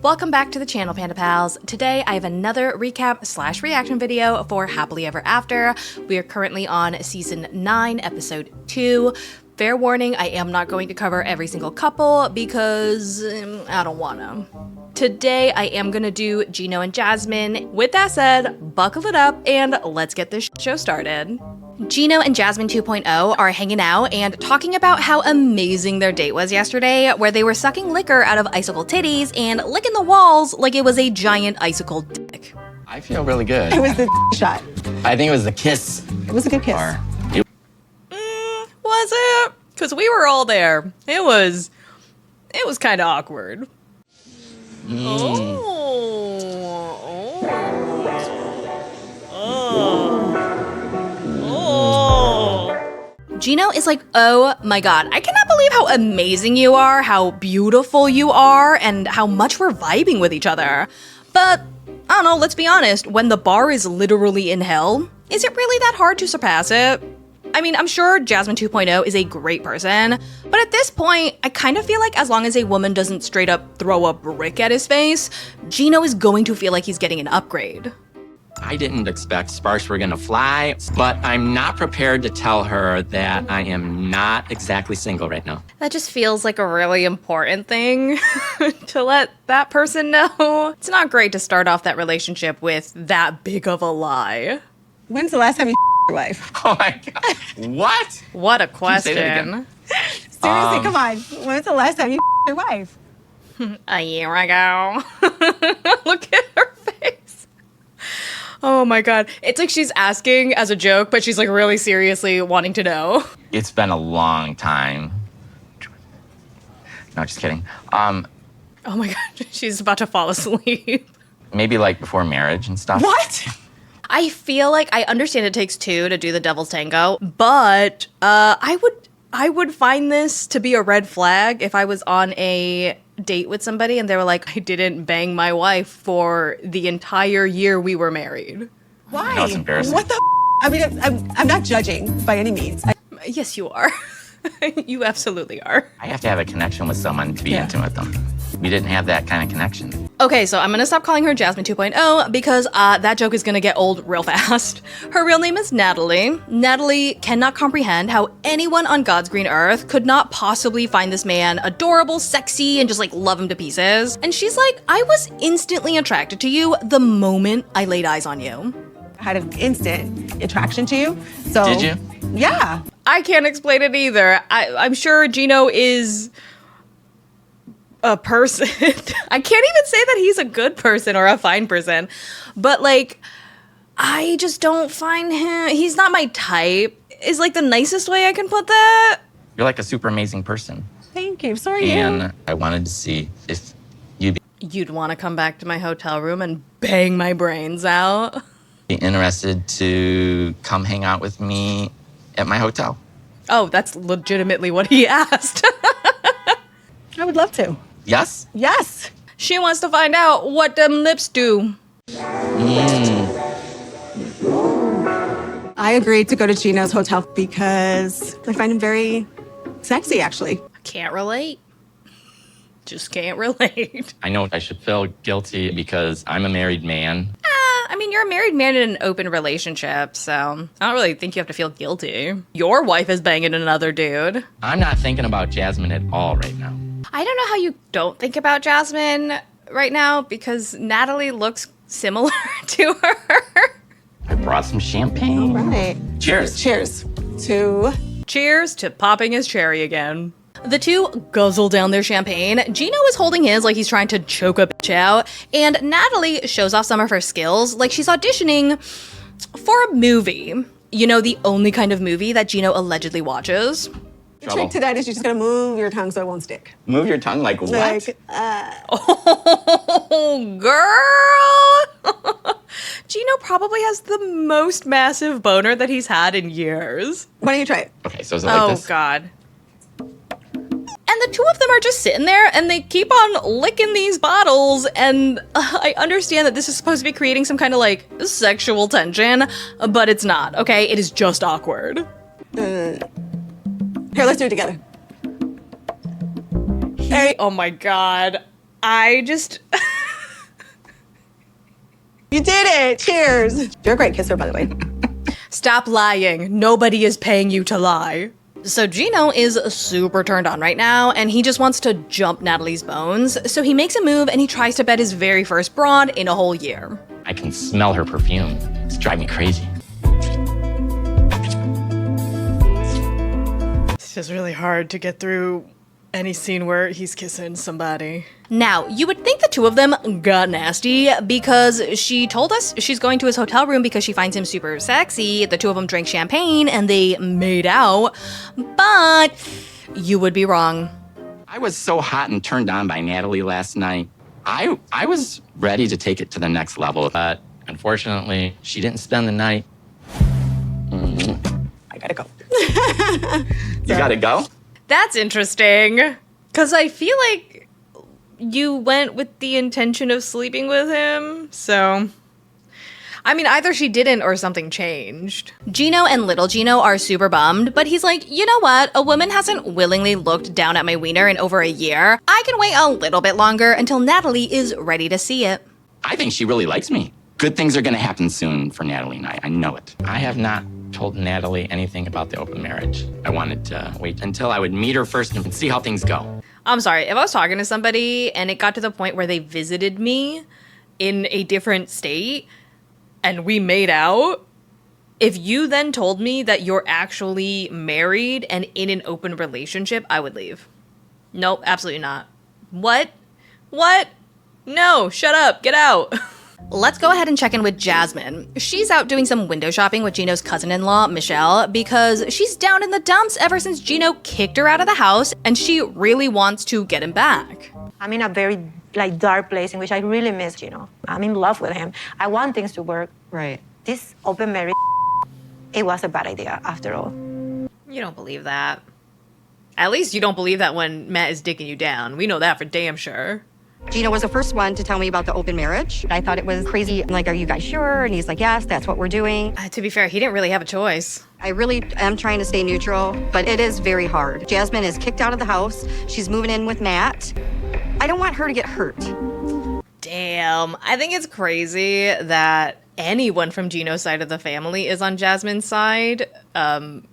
Welcome back to the channel, Panda Pals. Today I have another recap / reaction video for Happily Ever After. We are currently on season 9, episode 2. Fair warning, I am not going to cover every single couple because I don't wanna. Today I am gonna do Gino and Jasmine. With that said, buckle it up and let's get this show started. Gino and Jasmine 2.0 are hanging out and talking about how amazing their date was yesterday, where they were sucking liquor out of icicle titties and licking the walls like it was a giant icicle dick. I feel really good. It was the shot. I think it was the kiss. It was a good kiss. Was it? Because we were all there. It was kind of awkward. Gino is like, oh my god, I cannot believe how amazing you are, how beautiful you are, and how much we're vibing with each other. But, I don't know, let's be honest, when the bar is literally in hell, is it really that hard to surpass it? I mean, I'm sure Jasmine 2.0 is a great person, but at this point, I kind of feel like as long as a woman doesn't straight up throw a brick at his face, Gino is going to feel like he's getting an upgrade. I didn't expect sparks were gonna fly, but I'm not prepared to tell her that I am not exactly single right now. That just feels like a really important thing to let that person know. It's not great to start off that relationship with that big of a lie. When's the last time you your wife? Oh my god, what? What a Can you say that again? question. Seriously, come on. When's the last time you your wife? A year ago. Look at her face. Oh my god. It's like she's asking as a joke, but she's like really seriously wanting to know. It's been a long time. No, just kidding. Oh my god, she's about to fall asleep. Maybe like before marriage and stuff. What? I feel like I understand it takes two to do the devil's tango, but I would find this to be a red flag if I was on a date with somebody and they were like, I didn't bang my wife for the entire year we were married. Why? No, it's embarrassing. What the I mean, I'm not judging by any means. Yes, you are. You absolutely are. I have to have a connection with someone to be intimate with them. We didn't have that kind of connection. Okay, so I'm gonna stop calling her Jasmine 2.0 because that joke is gonna get old real fast. Her real name is Natalie. Natalie cannot comprehend how anyone on God's green earth could not possibly find this man adorable, sexy, and just like love him to pieces. And she's like, I was instantly attracted to you the moment I laid eyes on you. I had an instant attraction to you. So Did you? Yeah. I can't explain it either. I'm sure Gino is a person. I can't even say that he's a good person or a fine person, but like, I just don't find him, he's not my type, is like the nicest way I can put that. You're like a super amazing person. Thank you. Sorry. And I wanted to see if You'd want to come back to my hotel room and bang my brains out. be interested to come hang out with me at my hotel. Oh, that's legitimately what he asked. I would love to. Yes? Yes. She wants to find out what them lips do. I agreed to go to Gino's hotel because I find him very sexy, actually. Can't relate. Just can't relate. I know I should feel guilty because I'm a married man. I mean, you're a married man in an open relationship, so I don't really think you have to feel guilty. Your wife is banging another dude. I'm not thinking about Jasmine at all right now. I don't know how you don't think about Jasmine right now because Natalie looks similar to her. I brought some champagne. All right. Cheers. Cheers to... Cheers to popping his cherry again. The two guzzle down their champagne. Gino is holding his like he's trying to choke a bitch out, and Natalie shows off some of her skills like she's auditioning for a movie. You know, the only kind of movie that Gino allegedly watches. The trick to that is you're just gonna move your tongue so it won't stick. Move your tongue like what? Like, Oh, girl! Gino probably has the most massive boner that he's had in years. why don't you try it? Okay, so is it like this? Oh, God. And the two of them are just sitting there and they keep on licking these bottles. And I understand that this is supposed to be creating some kind of like sexual tension, but it's not, okay? It is just awkward. Here, let's do it together. Oh my God. I just, You did it. Cheers. You're a great kisser, by the way. Stop lying. Nobody is paying you to lie. So Gino is super turned on right now, and he just wants to jump Natalie's bones. So he makes a move and he tries to bet his very first broad in a whole year. I can smell her perfume. It's driving me crazy. It's just really hard to get through any scene where he's kissing somebody. Now, you would think the two of them got nasty because she told us she's going to his hotel room because she finds him super sexy. The two of them drank champagne and they made out, but you would be wrong. I was so hot and turned on by Natalie last night. I was ready to take it to the next level, but unfortunately, she didn't spend the night. I gotta go. You gotta go? That's interesting. Because I feel like you went with the intention of sleeping with him, so... I mean, either she didn't or something changed. Gino and little Gino are super bummed, but he's like, you know what? A woman hasn't willingly looked down at my wiener in over a year. I can wait a little bit longer until Natalie is ready to see it. I think she really likes me. Good things are gonna happen soon for Natalie and I know it. I have not told Natalie anything about the open marriage. I wanted to wait until I would meet her first and see how things go. I'm sorry, if I was talking to somebody and it got to the point where they visited me in a different state and we made out, if you then told me that you're actually married and in an open relationship, I would leave. Nope, absolutely not. What? What? No, shut up, get out. Let's go ahead and check in with Jasmine. She's out doing some window shopping with Gino's cousin-in-law, Michelle, because she's down in the dumps ever since Gino kicked her out of the house, and she really wants to get him back. I'm in a very dark place in which I really miss Gino. I'm in love with him. I want things to work. Right. This open marriage, it was a bad idea after all. You don't believe that. At least you don't believe that when Matt is dicking you down. We know that for damn sure. Gino was the first one to tell me about the open marriage. I thought it was crazy. I'm like, are you guys sure? And he's like, yes, that's what we're doing. To be fair, he didn't really have a choice. I really am trying to stay neutral, but it is very hard. Jasmine is kicked out of the house. She's moving in with Matt. I don't want her to get hurt. Damn. I think it's crazy that anyone from Gino's side of the family is on Jasmine's side,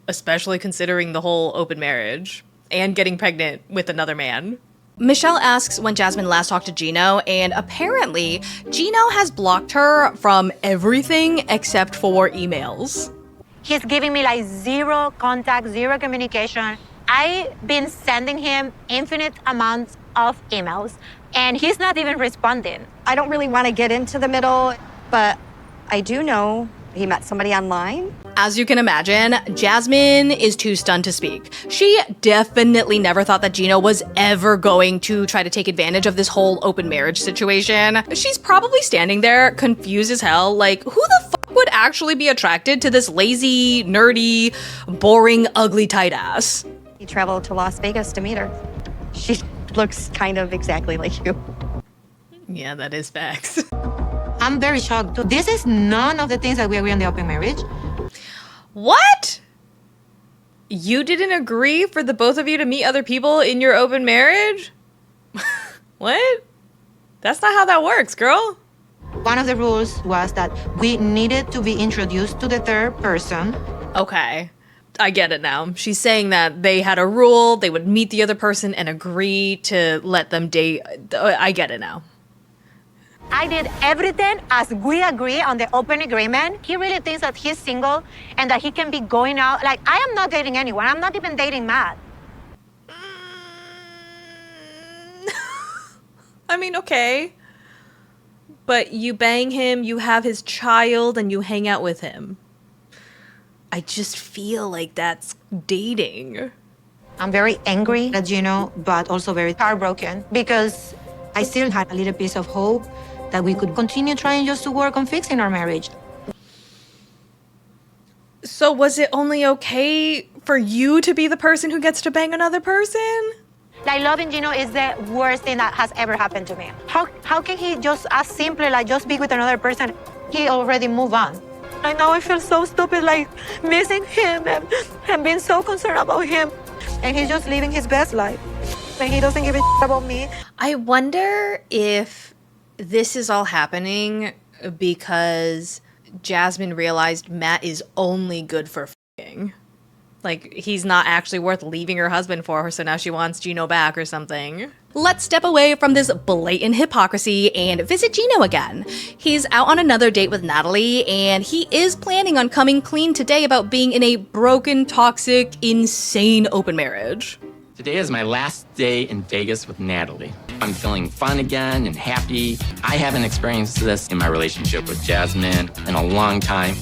especially considering the whole open marriage and getting pregnant with another man. Michelle asks when Jasmine last talked to Gino, and apparently Gino has blocked her from everything except for emails. He's giving me zero contact, zero communication. I've been sending him infinite amounts of emails, and he's not even responding. I don't really want to get into the middle, but I do know he met somebody online. As you can imagine, Jasmine is too stunned to speak. She definitely never thought that Gino was ever going to try to take advantage of this whole open marriage situation. She's probably standing there confused as hell, like, who the fuck would actually be attracted to this lazy, nerdy, boring, ugly tight ass? He traveled to Las Vegas to meet her. She looks kind of exactly like you. Yeah, that is facts. I'm very shocked. This is none of the things that we agree on the open marriage. What? You didn't agree for the both of you to meet other people in your open marriage? What? That's not how that works, girl. One of the rules was that we needed to be introduced to the third person. Okay. I get it now. She's saying that they had a rule, they would meet the other person and agree to let them date. I get it now. I did everything as we agree on the open agreement. He really thinks that he's single and that he can be going out. I am not dating anyone. I'm not even dating Matt. I mean, okay. But you bang him, you have his child, and you hang out with him. I just feel like that's dating. I'm very angry at Gino, but also very heartbroken because I still had a little piece of hope that we could continue trying just to work on fixing our marriage. So was it only okay for you to be the person who gets to bang another person? Loving Gino is the worst thing that has ever happened to me. How can he just as simply just be with another person? He already moved on. I know I feel so stupid, missing him and being so concerned about him. And he's just living his best life. And he doesn't give a shit about me. I wonder if this is all happening because Jasmine realized Matt is only good for f***ing. Like, he's not actually worth leaving her husband for her, so now she wants Gino back or something. Let's step away from this blatant hypocrisy and visit Gino again. He's out on another date with Natalie, and he is planning on coming clean today about being in a broken, toxic, insane open marriage. Today is my last day in Vegas with Natalie. I'm feeling fun again and happy. I haven't experienced this in my relationship with Jasmine in a long time.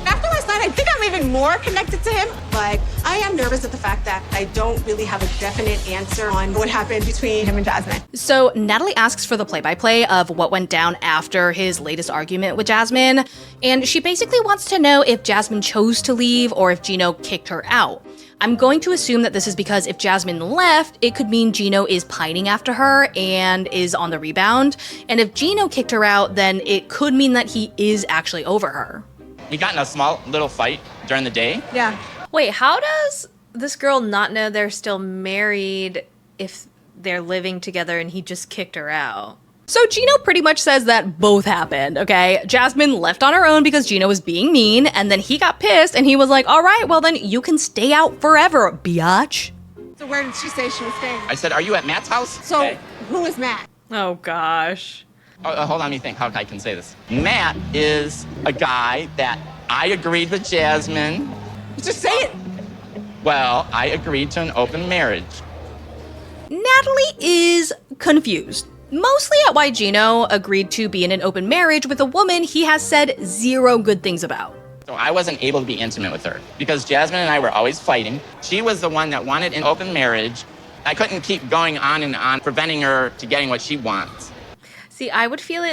After last night, I think I'm even more connected to him, but I am nervous at the fact that I don't really have a definite answer on what happened between him and Jasmine. So Natalie asks for the play-by-play of what went down after his latest argument with Jasmine, and she basically wants to know if Jasmine chose to leave or if Gino kicked her out. I'm going to assume that this is because if Jasmine left, it could mean Gino is pining after her and is on the rebound, and if Gino kicked her out, then it could mean that he is actually over her. We got in a small little fight during the day. Yeah. Wait, how does this girl not know they're still married if they're living together and he just kicked her out? So Gino pretty much says that both happened, okay? Jasmine left on her own because Gino was being mean, and then he got pissed and he was like, all right, well then you can stay out forever, biatch. So where did she say she was staying? I said, are you at Matt's house? So Okay. who is Matt? Oh gosh. Hold on, let me think how I can say this. Matt is a guy that I agreed with Jasmine. Just say it. Well, I agreed to an open marriage. Natalie is confused. Mostly at why Gino agreed to be in an open marriage with a woman he has said zero good things about. So I wasn't able to be intimate with her because Jasmine and I were always fighting. She was the one that wanted an open marriage. I couldn't keep going on and on, preventing her to getting what she wants. See, I would feel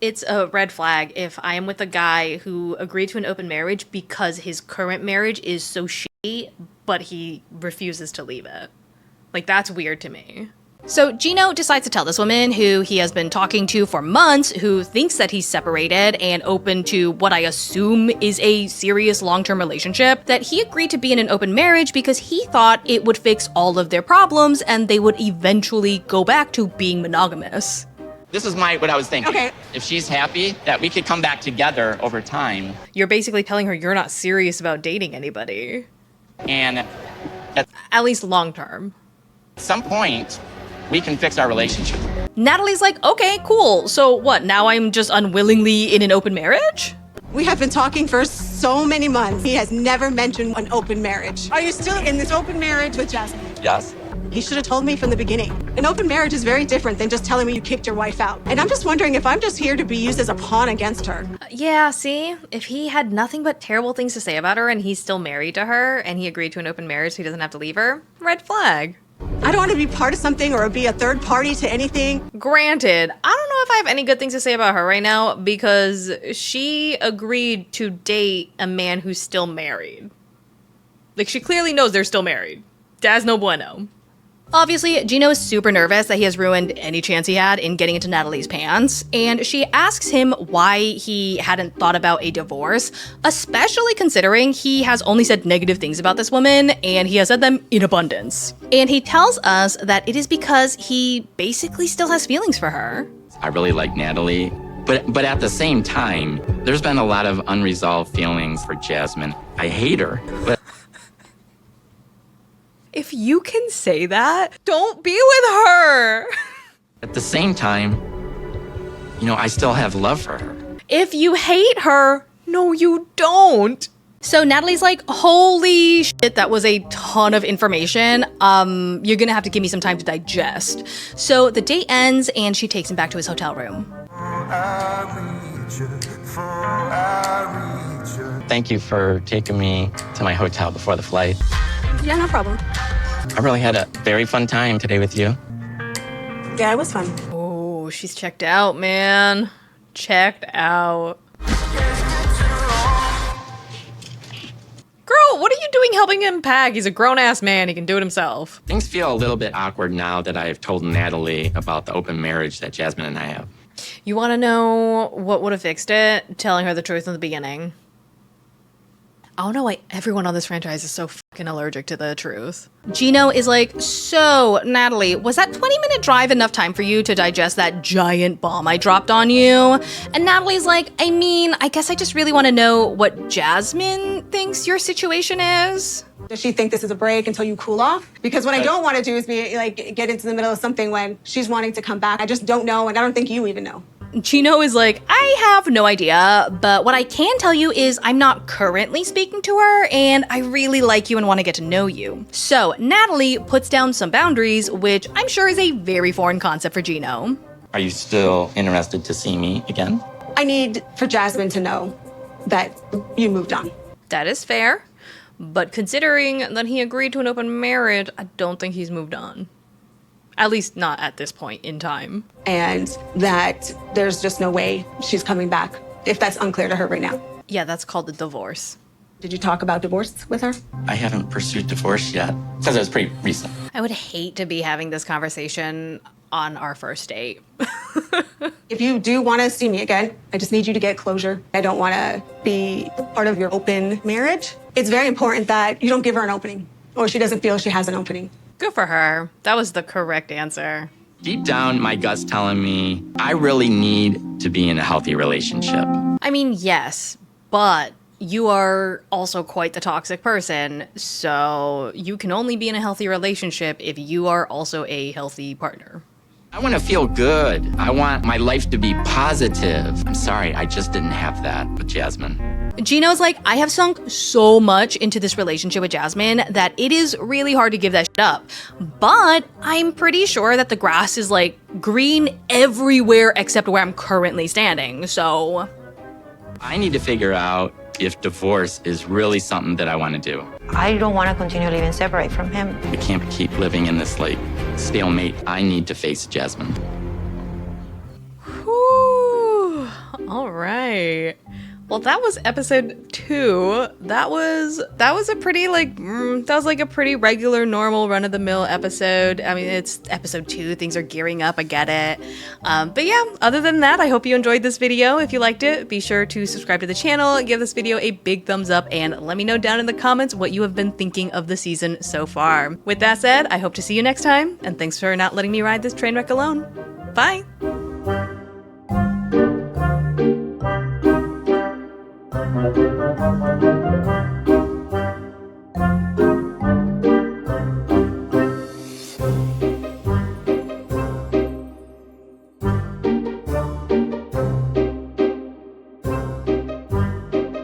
it's a red flag if I am with a guy who agreed to an open marriage because his current marriage is so shitty, but he refuses to leave it. Like, that's weird to me. So Gino decides to tell this woman who he has been talking to for months, who thinks that he's separated and open to what I assume is a serious long-term relationship, that he agreed to be in an open marriage because he thought it would fix all of their problems and they would eventually go back to being monogamous. This is what I was thinking. Okay. If she's happy, that we could come back together over time. You're basically telling her you're not serious about dating anybody. And at At least long-term. some point, we can fix our relationship. Natalie's like, okay, cool. So what, now I'm just unwillingly in an open marriage? We have been talking for so many months. He has never mentioned an open marriage. Are you still in this open marriage with Jasmine? Yes. He should have told me from the beginning. An open marriage is very different than just telling me you kicked your wife out. And I'm just wondering if I'm just here to be used as a pawn against her. Yeah, see? If he had nothing but terrible things to say about her and he's still married to her and he agreed to an open marriage so he doesn't have to leave her, red flag. I don't want to be part of something or be a third party to anything. Granted, I don't know if I have any good things to say about her right now because she agreed to date a man who's still married. Like, she clearly knows they're still married. That's no bueno. Obviously, Gino is super nervous that he has ruined any chance he had in getting into Natalie's pants, and she asks him why he hadn't thought about a divorce, especially considering he has only said negative things about this woman, and he has said them in abundance. And he tells us that it is because he basically still has feelings for her. I really like Natalie, but at the same time, there's been a lot of unresolved feelings for Jasmine. I hate her, but If you can say that, don't be with her. at the same time, I still have love for her. If you hate her, no, you don't. So Natalie's like, holy shit, that was a ton of information. You're gonna have to give me some time to digest. So the date ends and she takes him back to his hotel room. Thank you for taking me to my hotel before the flight. Yeah, no problem. I really had a very fun time today with you. Yeah, it was fun. Oh, she's checked out, man. Checked out. Girl, what are you doing helping him pack? He's a grown-ass man. He can do it himself. Things feel a little bit awkward now that I've told Natalie about the open marriage that Jasmine and I have. You want to know what would have fixed it? Telling her the truth in the beginning. I don't know why everyone on this franchise is so fucking allergic to the truth. Gino is like, so, Natalie, was that 20-minute drive enough time for you to digest that giant bomb I dropped on you? And Natalie's like, I mean, I guess I just really want to know what Jasmine thinks your situation is. Does she think this is a break until you cool off? Because what I don't want to do is be like get into the middle of something when she's wanting to come back. I just don't know, and I don't think you even know. Gino is like, I have no idea, but what I can tell you is I'm not currently speaking to her, and I really like you and want to get to know you. So Natalie puts down some boundaries, which I'm sure is a very foreign concept for Gino. Are you still interested to see me again? I need for Jasmine to know that you moved on. That is fair, but considering that he agreed to an open marriage, I don't think he's moved on. At least not at this point in time. And that there's just no way she's coming back, if that's unclear to her right now. Yeah, that's called a divorce. Did you talk about divorce with her? I haven't pursued divorce yet, because it was pretty recent. I would hate to be having this conversation on our first date. If you do want to see me again, I just need you to get closure. I don't want to be part of your open marriage. It's very important that you don't give her an opening, or she doesn't feel she has an opening. Good for her. That was the correct answer. Deep down, my gut's telling me I really need to be in a healthy relationship. I mean, yes, but you are also quite the toxic person, so you can only be in a healthy relationship if you are also a healthy partner. I want to feel good. I want my life to be positive. I'm sorry, I just didn't have that with Jasmine. Gino's like, I have sunk so much into this relationship with Jasmine that it is really hard to give that shit up. But I'm pretty sure that the grass is like green everywhere except where I'm currently standing, so. I need to figure out if divorce is really something that I want to do. I don't want to continue living separate from him. We can't keep living in this like stalemate. I need to face Jasmine. Whew. All right. Well, that was episode 2. That was a pretty a pretty regular, normal, run-of-the-mill episode. I mean, it's episode 2. Things are gearing up. I get it. But yeah, other than that, I hope you enjoyed this video. If you liked it, be sure to subscribe to the channel, give this video a big thumbs up, and let me know down in the comments what you have been thinking of the season so far. With that said, I hope to see you next time, and thanks for not letting me ride this train wreck alone. Bye!